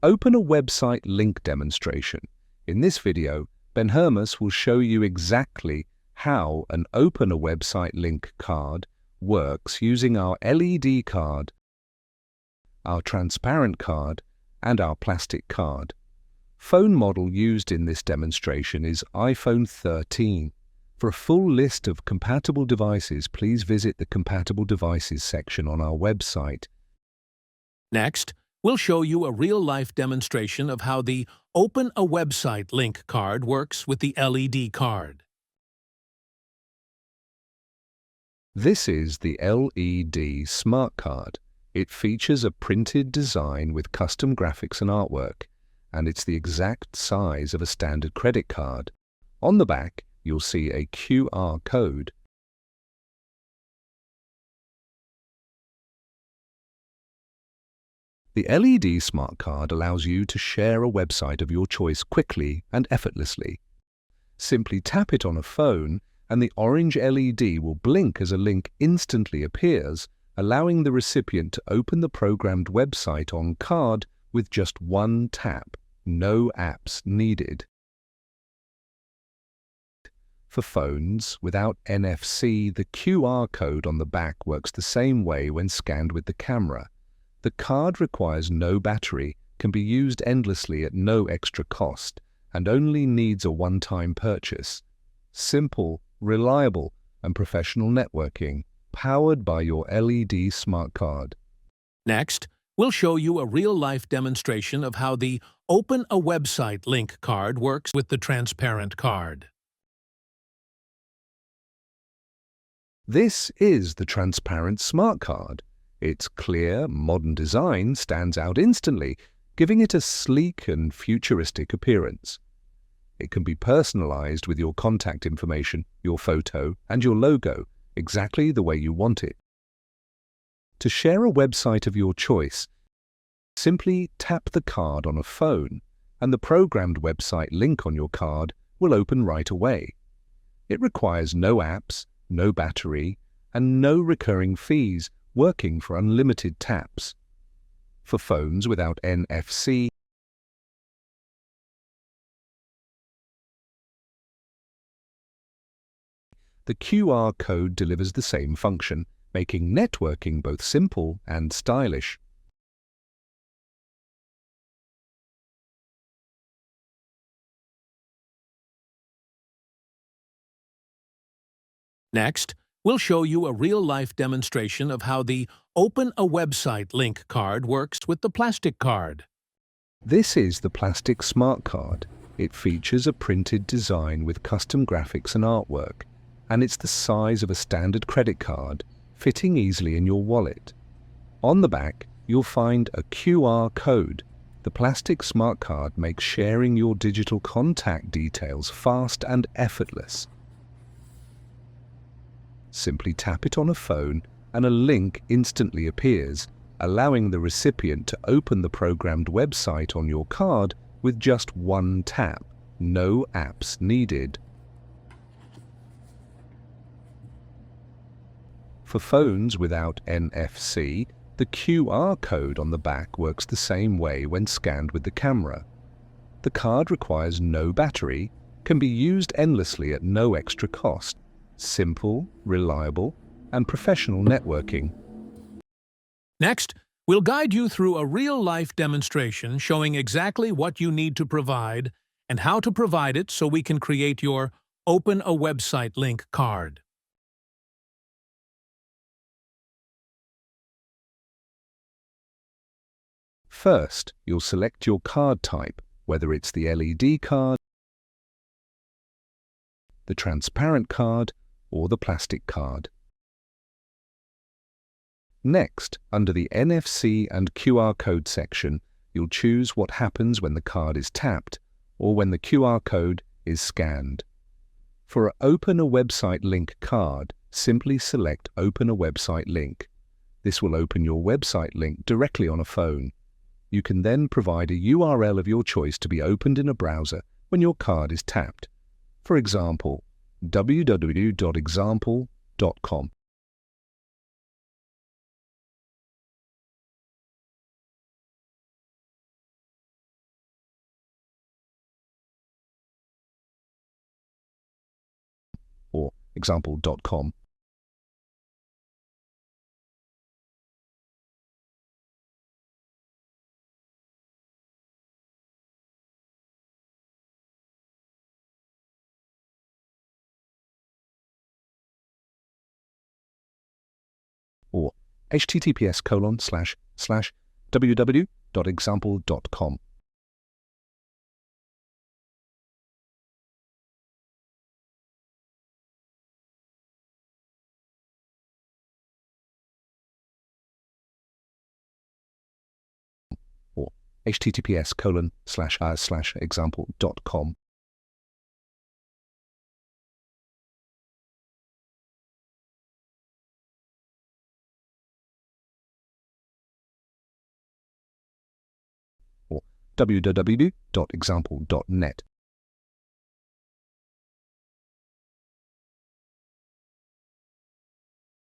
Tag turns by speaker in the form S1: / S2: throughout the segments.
S1: Open a website link demonstration. In this video, BENHERMAS will show you exactly how an Open a Website Link card works using our LED card, our transparent card, and our plastic card. Phone model used in this demonstration is iPhone 13. For a full list of compatible devices, please visit the Compatible Devices section on our website.
S2: Next, we'll show you a real-life demonstration of how the Open a Website Link card works with the LED card.
S1: This is the LED Smart Card. It features a printed design with custom graphics and artwork, and it's the exact size of a standard credit card. On the back, you'll see a QR code. The LED Smart Card allows you to share a website of your choice quickly and effortlessly. Simply tap it on a phone and the orange LED will blink as a link instantly appears, allowing the recipient to open the programmed website on card with just one tap. No apps needed. For phones without NFC, the QR code on the back works the same way when scanned with the camera. The card requires no battery, can be used endlessly at no extra cost, and only needs a one-time purchase. Simple, reliable, and professional networking, powered by your LED Smart Card.
S2: Next, we'll show you a real-life demonstration of how the Open a Website Link card works with the transparent card.
S1: This is the transparent Smart Card. Its clear, modern design stands out instantly, giving it a sleek and futuristic appearance. It can be personalized with your contact information, your photo, and your logo, exactly the way you want it. To share a website of your choice, simply tap the card on a phone, and the programmed website link on your card will open right away. It requires no apps, no battery, and no recurring fees, working for unlimited taps. For phones without NFC, the QR code delivers the same function, making networking both simple and stylish.
S2: Next, we'll show you a real-life demonstration of how the Open a Website Link card works with the plastic card.
S1: This is the plastic Smart Card. It features a printed design with custom graphics and artwork, and it's the size of a standard credit card, fitting easily in your wallet. On the back, you'll find a QR code. The plastic Smart Card makes sharing your digital contact details fast and effortless. Simply tap it on a phone and a link instantly appears, allowing the recipient to open the programmed website on your card with just one tap. No apps needed. For phones without NFC, the QR code on the back works the same way when scanned with the camera. The card requires no battery, can be used endlessly at no extra cost. Simple, reliable, and professional networking.
S2: Next, we'll guide you through a real-life demonstration showing exactly what you need to provide and how to provide it so we can create your Open a Website Link card.
S1: First, you'll select your card type, whether it's the LED card, the transparent card, or the plastic card. Next, under the NFC and QR code section, you'll choose what happens when the card is tapped or when the QR code is scanned. For an Open a Website Link card, simply select Open a Website Link. This will open your website link directly on a phone. You can then provide a URL of your choice to be opened in a browser when your card is tapped. For example, www.example.com. example.com. Or https://www.example.com. Or https://example.com. Or www.example.net.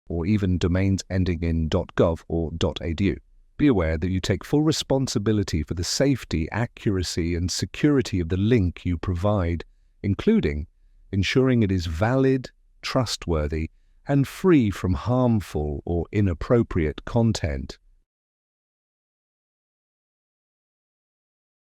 S1: Or even domains ending in .gov or .edu. Be aware that you take full responsibility for the safety, accuracy, and security of the link you provide, including ensuring it is valid, trustworthy, and free from harmful or inappropriate content.